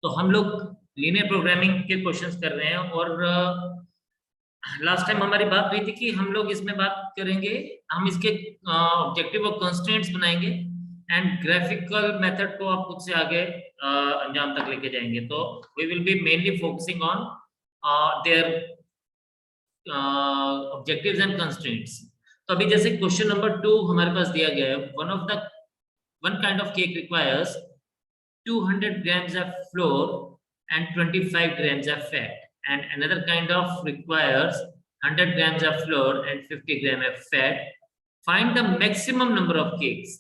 तो हम लोग लीनियर प्रोग्रामिंग के क्वेश्चंस कर रहे हैं और लास्ट टाइम हमारी बात हुई थी कि हम लोग इसमें बात करेंगे, हम इसके ऑब्जेक्टिव और कंस्ट्रेंट्स बनाएंगे एंड ग्राफिकल मेथड को आप खुद से आगे अंजाम तक लेके जाएंगे। तो we will be mainly focusing on their objectives and constraints. तो अभी जैसे क्वेश्चन नंबर 2 हमारे पास दिया गया है, one kind of cake requires 200 grams of flour and 25 grams of fat, and another kind of requires 100 grams of flour and 50 grams of fat. Find the maximum number of cakes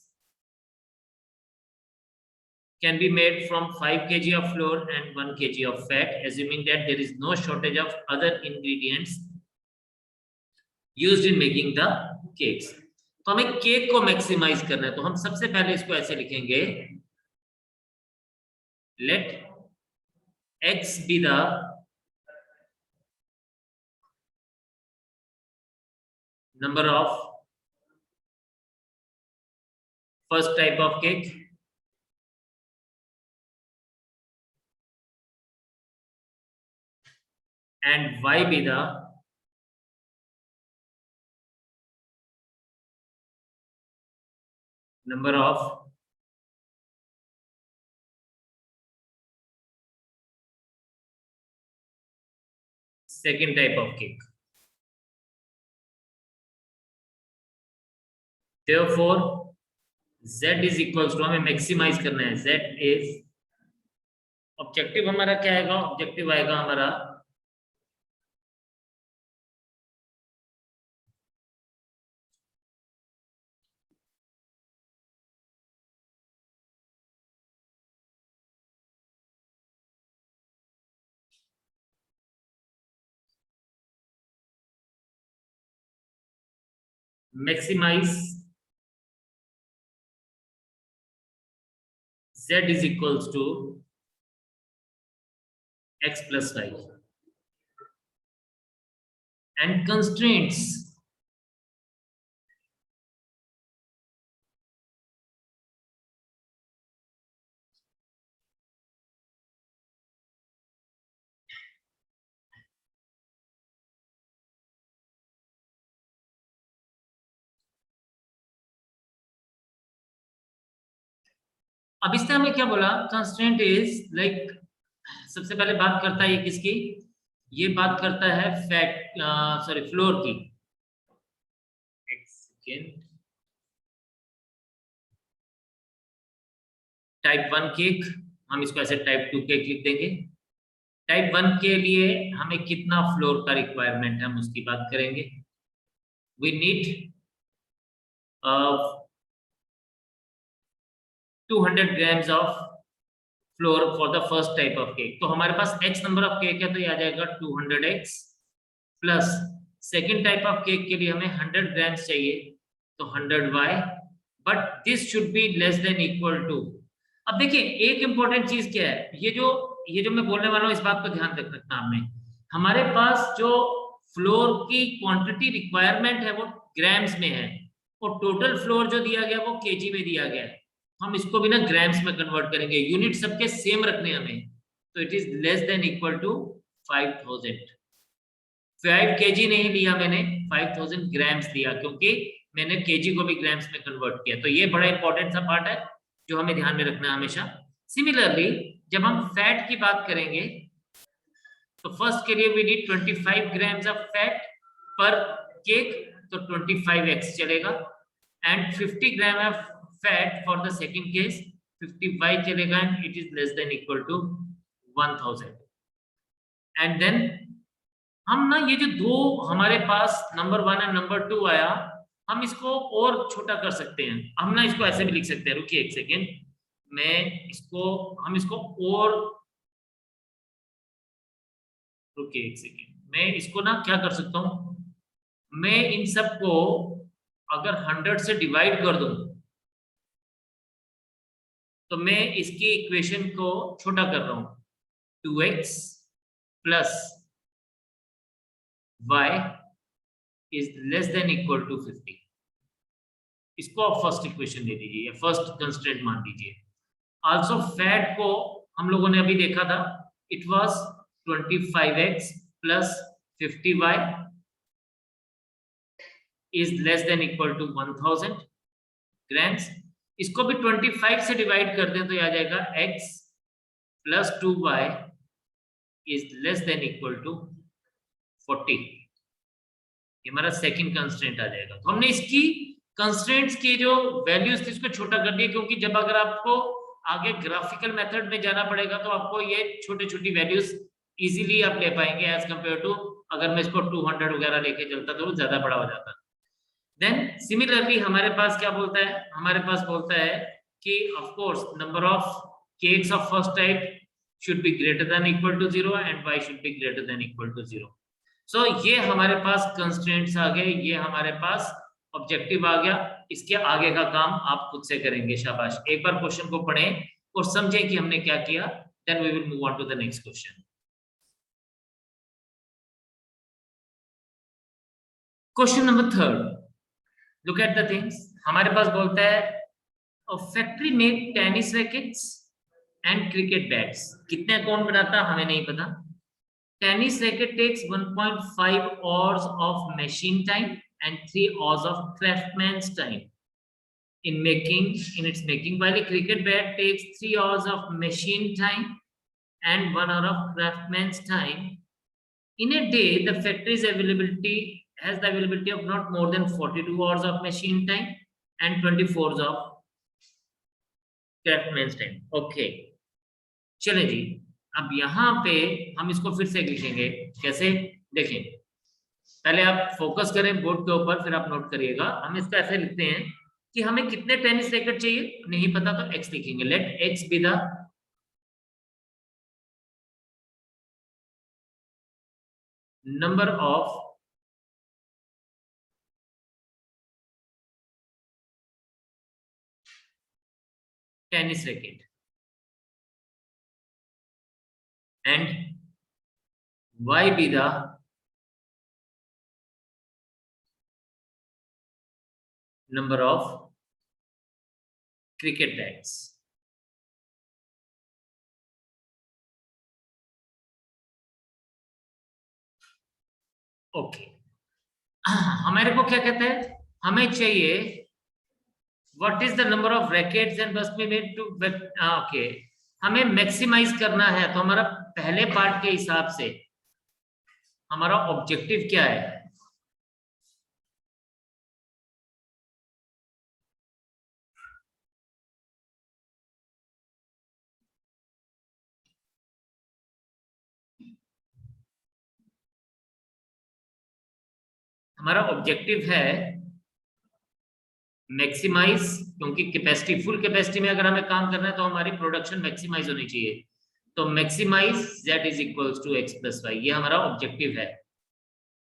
can be made from 5 kg of flour and 1 kg of fat, assuming that there is no shortage of other ingredients used in making the cakes. तो हमें cake को maximise करना है, तो हम सबसे पहले इसको ऐसे लिखेंगे, let x be the number of first type of cake and y be the number of second type of cake. Therefore z is equals to, हमें मैक्सिमाइज करना है, z is, ऑब्जेक्टिव हमारा क्या आएगा, ऑब्जेक्टिव आएगा हमारा maximise z is equals to x plus y and constraints. अब इससे हमें क्या बोला, कंस्ट्रेंट इज लाइक, सबसे पहले बात करता है ये किसकी, ये बात करता है फैट सॉरी फ्लोर की। एक सेकेंड, टाइप 1 केक, हम इसको ऐसे टाइप 2 केक लिख देंगे। टाइप 1 के लिए हमें कितना फ्लोर का रिक्वायरमेंट है, हम उसकी बात करेंगे। We need 200 grams of flour for the first type of cake। तो हमारे पास x नंबर ऑफ केक है, तो ये आ जाएगा 200x plus second type of cake के लिए हमें 100 ग्राम्स चाहिए, तो 100y, but this should be less than equal to. अब देखिए एक इंपॉर्टेंट चीज क्या है, ये जो मैं बोलने वाला हूँ, इस बात पर ध्यान रखना आपने। हमारे पास जो फ्लोर की क्वांटिटी रिक्वायरमेंट है वो ग्राम्स में है, और टोटल फ्लोर जो दिया गया वो केजी में दिया गया है। हम इसको भी ना ग्राम्स में कन्वर्ट करेंगे, यूनिट सबके सेम रखने हमें, तो it is less than equal to 5000। 5 KG नहीं लिया मैंने, 5000 ग्राम्स लिया, क्योंकि मैंने केजी को भी ग्राम्स में कन्वर्ट किया। तो ये बड़ा इंपॉर्टेंट सा पार्ट है जो हमें ध्यान में रखना है हमेशा। सिमिलरली जब हम फैट की बात करेंगे, तो फर्स्ट के लिए we need 25 grams of fat per cake, तो 25x चलेगा, and 50 gram of fat for the second case 55 चलेगा, and it is less than equal to 1000। And then हम ना ये जो दो हमारे पास नंबर 1 एंड नंबर 2 आया, हम इसको और छोटा कर सकते हैं। हम ना इसको ऐसे भी लिख सकते हैं, रुकिए एक सेकेंड, हम इसको और, रुकिए एक सेकेंड, मैं इसको ना क्या कर सकता हूं, मैं इन सब को अगर 100 से डिवाइड कर दूं, तो मैं इसकी इक्वेशन को छोटा कर रहा हूं, 2x plus y is less than equal to 50। इसको आप फर्स्ट इक्वेशन दे दीजिए या फर्स्ट कंस्ट्रेंट मान दीजिए। आल्सो फैट को हम लोगों ने अभी देखा था, it was 25x plus 50y is less than equal to 1000 grams. इसको भी 25 से डिवाइड कर दें तो आ जाएगा x plus 2y is less than equal to 40। ये हमारा सेकंड कंस्ट्रेंट आ जाएगा। तो हमने इसकी कंस्ट्रेंट्स की जो वैल्यूज थी इसको छोटा कर दिया, क्योंकि जब अगर आपको आगे ग्राफिकल मेथड में जाना पड़ेगा तो आपको ये छोटी छोटी वैल्यूज इजीली आप ले पाएंगे एज कंपेयर टू अगर मैं इसको 200 वगैरह लेके चलता तो वो ज्यादा बड़ा हो जाता। देन सिमिलरली हमारे पास क्या बोलता है, हमारे पास बोलता है कि of course number of cakes of first type should be greater than equal to 0 and y should be greater than equal to 0। So ये हमारे पास कंस्ट्रेंट्स आ गए, ये हमारे पास ऑब्जेक्टिव आ गया। इसके आगे का काम आप खुद से करेंगे। शाबाश, एक बार क्वेश्चन को पढ़ें और समझें कि हमने क्या किया, then we will move on to the next question. Question number 3, look at the things. हमारे पास बोलता है factory make tennis rackets and cricket bats. कितने कौन बनाता हमें नहीं पता। Tennis racket takes 1.5 hours of machine time and 3 hours of craftsman's time in its making, while a cricket bat takes 3 hours of machine time and 1 hour of craftsman's time. In a day, the factory's availability has the availability of not more than 42 hours of machine time and 24 hours of craftsman's time. Okay, चले जी। अब यहाँ पे हम इसको फिर से लिखेंगे। कैसे देखें, पहले आप फोकस करें बोर्ड के ऊपर, फिर आप नोट करिएगा। हम इसको ऐसे लिखते हैं कि हमें कितने टेनिस रैकेट चाहिए, नहीं पता तो x लिखेंगे। Let x be the number of tennis racket and y be the number of cricket bats। Okay, हमारे को क्या कहते हैं, हमें चाहिए what is the number of rackets and must be made to okay, हमें मैक्सिमाइज करना है। तो हमारा पहले पार्ट के हिसाब से हमारा ऑब्जेक्टिव क्या है, हमारा ऑब्जेक्टिव है मैक्सिमाइज, क्योंकि कैपेसिटी फुल कैपेसिटी में अगर हमें काम करना है तो हमारी प्रोडक्शन मैक्सिमाइज होनी चाहिए। तो maximise z is equals to x plus y, ये हमारा ऑब्जेक्टिव है।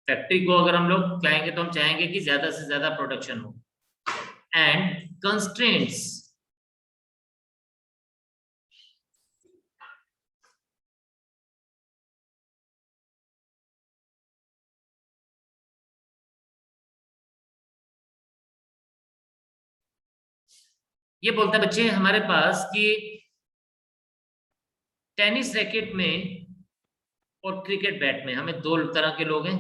फैक्ट्री को अगर हम लोग चाहेंगे तो हम चाहेंगे कि ज्यादा से ज्यादा प्रोडक्शन हो। एंड कंस्ट्रेंट्स, ये बोलता है बच्चे हमारे पास कि टेनिस रैकेट में और क्रिकेट बैट में हमें दो तरह के लोग हैं।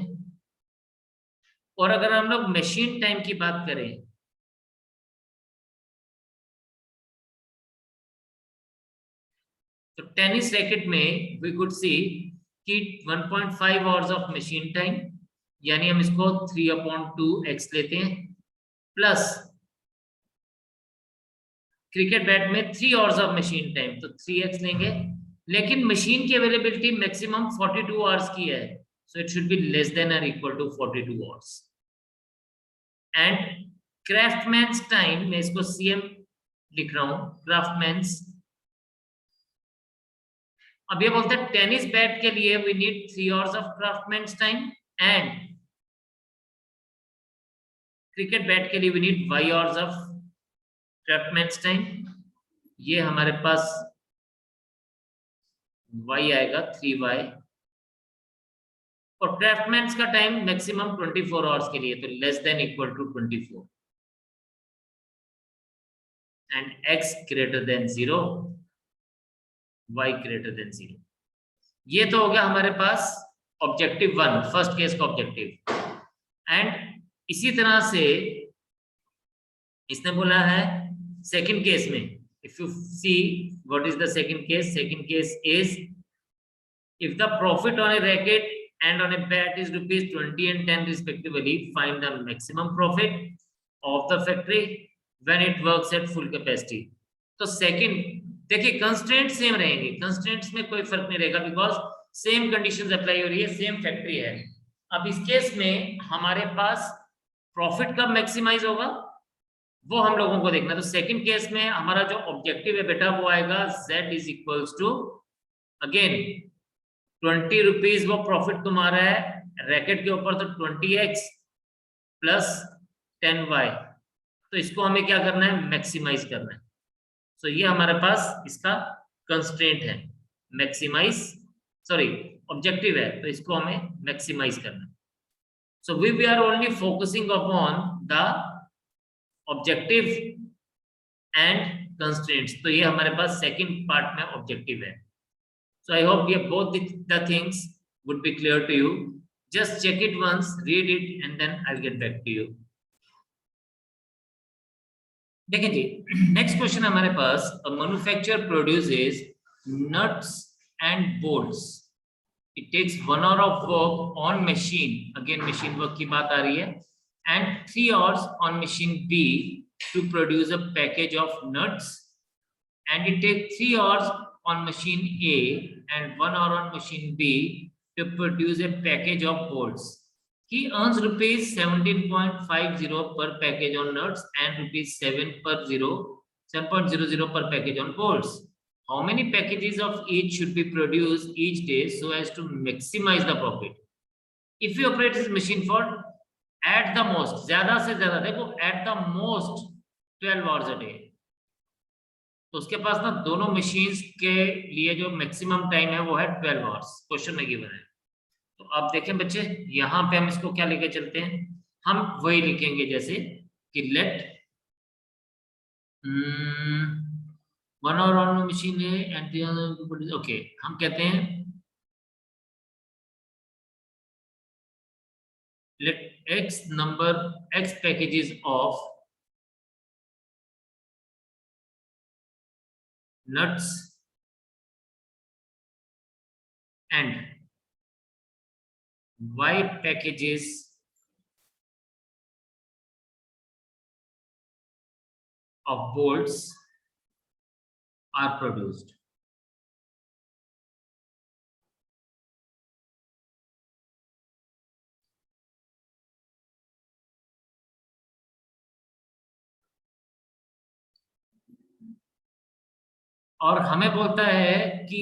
और अगर हम लोग मशीन टाइम की बात करें तो टेनिस रैकेट में वी कुड सी कि 1.5 आवर्स ऑफ मशीन टाइम, यानी हम इसको 3/2x लेते हैं, प्लस क्रिकेट बैट में 3 आवर्स ऑफ मशीन टाइम, तो 3x लेंगे। लेकिन मशीन की अवेलेबिलिटी मैक्सिमम 42 आवर्स की है, so it should be less than और equal to 42 hours. And craftsman's time, मैं इसको CM लिख रहा हूं, क्राफ्टमैन्स। अब ये बोलते हैं टेनिस बैट के लिए we need 3 hours of craftsman's time and cricket bat के लिए we need 5 hours of craftsman's time. ये हमारे पास y आएगा 3y, और क्राफ्टमैन्स का टाइम मैक्सिमम 24 आवर्स के लिए, तो less than equal to 24 and x greater than 0। y greater than 0। ये तो हो गया हमारे पास ऑब्जेक्टिव 1, फर्स्ट केस का ऑब्जेक्टिव। एंड इसी तरह से इसने बोला है सेकंड केस में, if you see what is the second case is if the profit on a racket and on a bat is rupees 20 and 10 respectively, find the maximum profit of the factory when it works at full capacity। तो second देखिए constraint same रहेंगे, constraints में कोई फर्क नहीं रहेगा because same conditions apply हो रही है, सेम फैक्ट्री है। अब इस केस में हमारे पास प्रॉफिट कब मैक्सिमाइज होगा वो हम लोगों को देखना है। तो सेकंड केस में हमारा जो ऑब्जेक्टिव है बेटा वो आएगा z is equals to again 20 rupees वो प्रॉफिट तुम्हारा है रैकेट के ऊपर, तो 20x प्लस 10y। तो इसको हमें क्या करना है, मैक्सिमाइज करना है। सो ये हमारे पास इसका कंस्ट्रेंट है, मैक्सिमाइज सॉरी ऑब्जेक्टिव है, तो इसको हमें मैक्सिमाइज करना है। So we are only focusing upon the objective and constraints. तो ये हमारे पास सेकंड पार्ट में ऑब्जेक्टिव है। So I hope both the things would be clear to you. Just check it once, read it, and then I'll get back to you. देखिए जी, next question हमारे पास, a manufacturer produces nuts and bolts. It takes 1 hour of work on machine, again machine work की बात आ रही है, and 3 hours on machine B to produce a package of nuts, and it takes 3 hours on machine A and 1 hour on machine B to produce a package of bolts. He earns rupees 17.50 per package on nuts and rupees 7.00 per package on bolts. How many packages of each should be produced each day so as to maximize the profit? If you operate this machine for at the most, ज्यादा से ज्यादा देखो at the most 12 hours a day, तो उसके पास ना दोनों machines के लिए जो मैक्सिमम टाइम है वो है 12 आवर्स, क्वेश्चन में गिवन है। तो आप देखें बच्चे, यहाँ पे हम इसको क्या लेके चलते हैं, हम वही लिखेंगे जैसे कि लेट 1 आवर ऑन मशीन है एंड ओके, हम कहते हैं let x packages of nuts and y packages of bolts are produced। और हमें बोलता है कि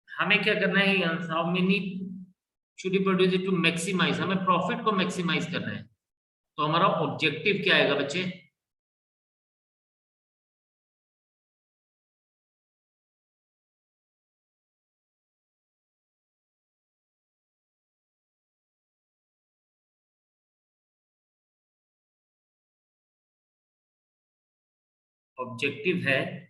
हमें क्या करना है, how many should you produce it to maximise, हमें प्रॉफिट को मैक्सिमाइज करना है। तो हमारा ऑब्जेक्टिव क्या आएगा बच्चे, ऑब्जेक्टिव है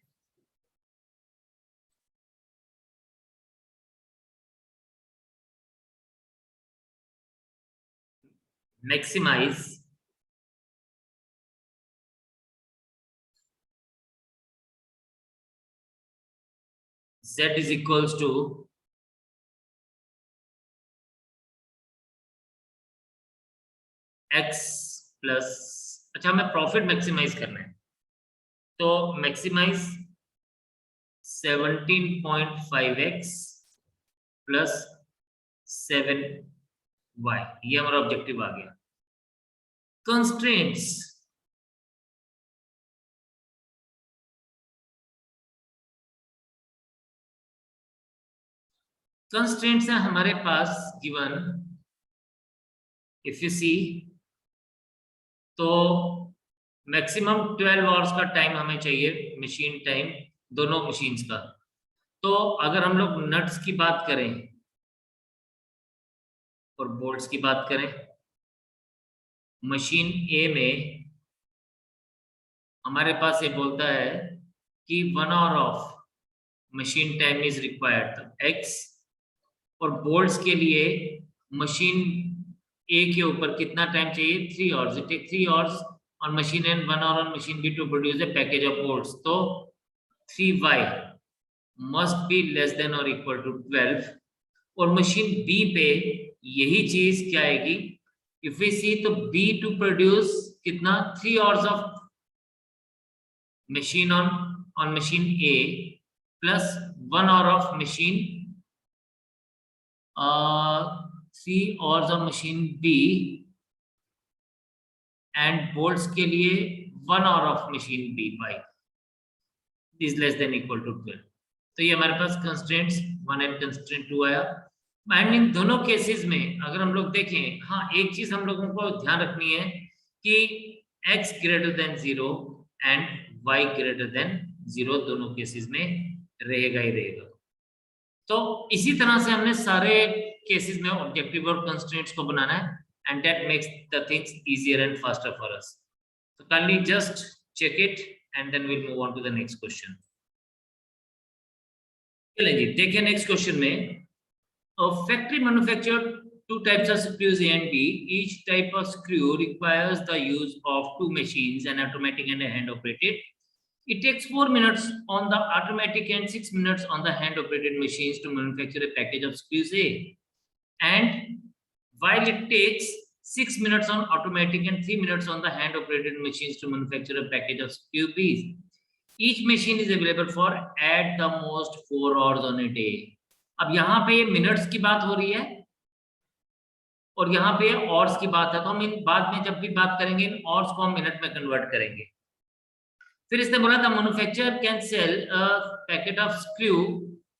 maximise z is equals to x plus, अच्छा हमें प्रॉफिट मैक्सिमाइज करना है, तो मैक्सिमाइज 17.5x प्लस 7y, ये हमारा ऑब्जेक्टिव आ गया। कंस्ट्रेंट्स, कंस्ट्रेंट्स है हमारे पास गिवन, इफ यू सी तो मैक्सिमम 12 आवर्स का टाइम हमें चाहिए, मशीन टाइम दोनों मशीन्स का। तो अगर हम लोग नट्स की बात करें और बोल्ट्स की बात करें, मशीन ए में हमारे पास ये बोलता है कि 1 hour of machine time is required, तो x, और बोल्ट्स के लिए मशीन A के ऊपर कितना टाइम चाहिए, 3 hours, it take 3 hours on machine N 1 hour on machine B to produce a package of bolts, तो 3y must be less than or equal to 12, और मशीन B पे यही चीज क्या आएगी, इफ वी सी, तो B to produce कितना, 3 hours of machine on machine A plus 1 hour of machine 3 hours of machine B, and bolts के लिए 1 hour of machine B by is less than equal to 12। तो ये हमारे पास constraints 1 and constraint 2 आया। And in दोनों cases में अगर हम लोग देखें, हाँ एक चीज हम लोगों को ध्यान रखनी है कि x greater than 0 and y greater than 0 दोनों केसेस में रहेगा ही रहेगा। तो इसी तरह से हमने सारे केसेस में ऑब्जेक्टिव और कंस्ट्रेंट्स को बनाना है, and that makes the things easier and faster for us. So kindly just check it and then we'll move on to the next question. चलिए जी देखिए नेक्स्ट क्वेश्चन में, a factory manufactured two types of screws A and B. Each type of screw requires the use of two machines, an automatic and a hand operated. It takes 4 minutes on the automatic and 6 minutes on the hand operated machines to manufacture a package of screws A, and while it takes 6 minutes on automatic and 3 minutes on the hand operated machines to manufacture a package of screw Bs. Each machine is available for at the most 4 hours on a day. अब यहाँ पे minutes की बात हो रही है और यहाँ पे आवर्स की बात है, तो हम इन बाद में जब भी बात करेंगे इन आवर्स को हम मिनट में कन्वर्ट करेंगे। फिर इसने बोला था manufacturer can sell a packet of screw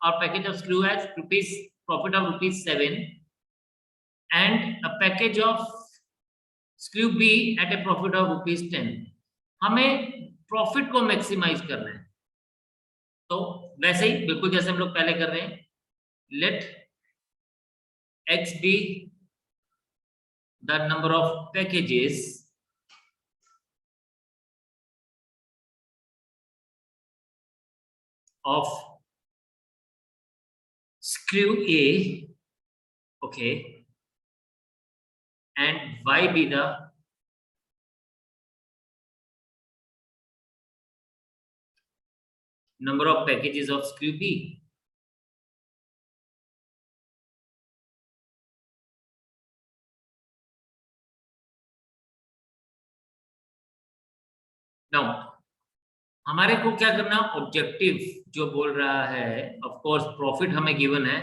और package of screw at profit of ₹7 and a package of screw B at a profit of ₹10। हमें प्रॉफिट को मैक्सिमाइज करना है, तो वैसे ही बिल्कुल जैसे हम लोग पहले कर रहे हैं, let x be the number of packages of screw A, okay, and y be the number of packages of screw B. Now हमारे को क्या करना, ऑब्जेक्टिव जो बोल रहा है, ऑफ कोर्स प्रॉफिट हमें गिवन है,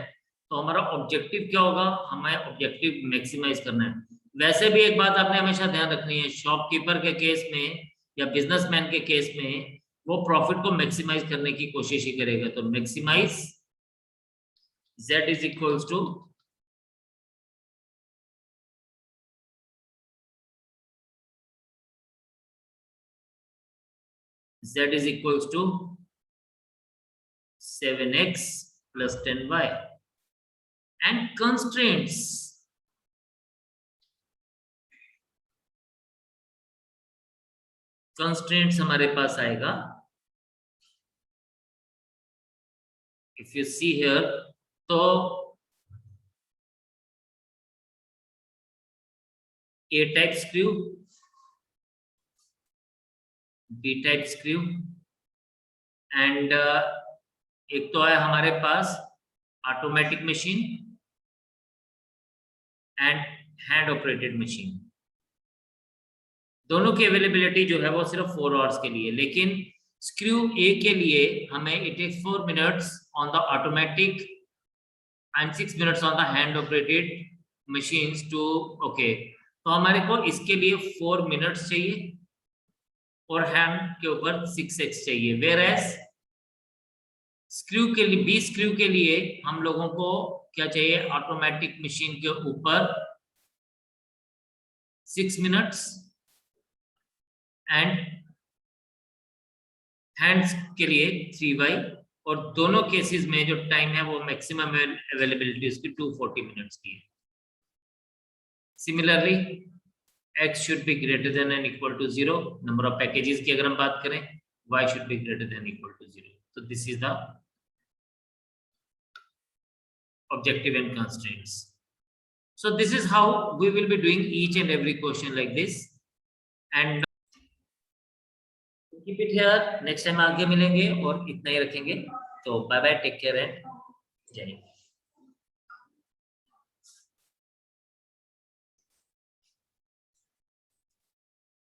तो हमारा ऑब्जेक्टिव क्या होगा, हमें ऑब्जेक्टिव मैक्सिमाइज करना है। वैसे भी एक बात आपने हमेशा ध्यान रखनी है, शॉपकीपर के केस में या बिजनेसमैन के केस में वो प्रॉफिट को मैक्सिमाइज करने की कोशिश ही करेगा। तो maximise z is equals to z is equals to 7x plus 10y, and constraints हमारे पास आएगा, इफ यू सी हियर, तो A type screw, B type screw, and एक तो है हमारे पास automatic machine and hand operated machine. दोनों की अवेलेबिलिटी जो है वो सिर्फ 4 आवर्स के लिए, लेकिन स्क्रू ए के लिए हमें it takes 4 minutes on the automatic and 6 minutes on the hand operated machines to, okay, तो हमारे को इसके लिए 4 मिनट्स चाहिए और हैंड के ऊपर 6x चाहिए। वेयर एज स्क्रू के लिए, बी स्क्रू के लिए हम लोगों को क्या चाहिए, ऑटोमेटिक मशीन के ऊपर 6 मिनट्स एंड हैंड्स के लिए 3y, और दोनों केसेस में जो टाइम है वो मैक्सिमम अवेलेबिलिटी उसकी 240 मिनट्स की है। Similarly x should be greater than and equal to 0, number of packages की अगर हम बात करें y should be greater than equal to 0, so this is the objective and constraints. So this is how we will be doing each and every question like this. And keep it here. Next time आगे मिलेंगे और इतना ही रखेंगे. तो bye bye, take care and जय हिंद.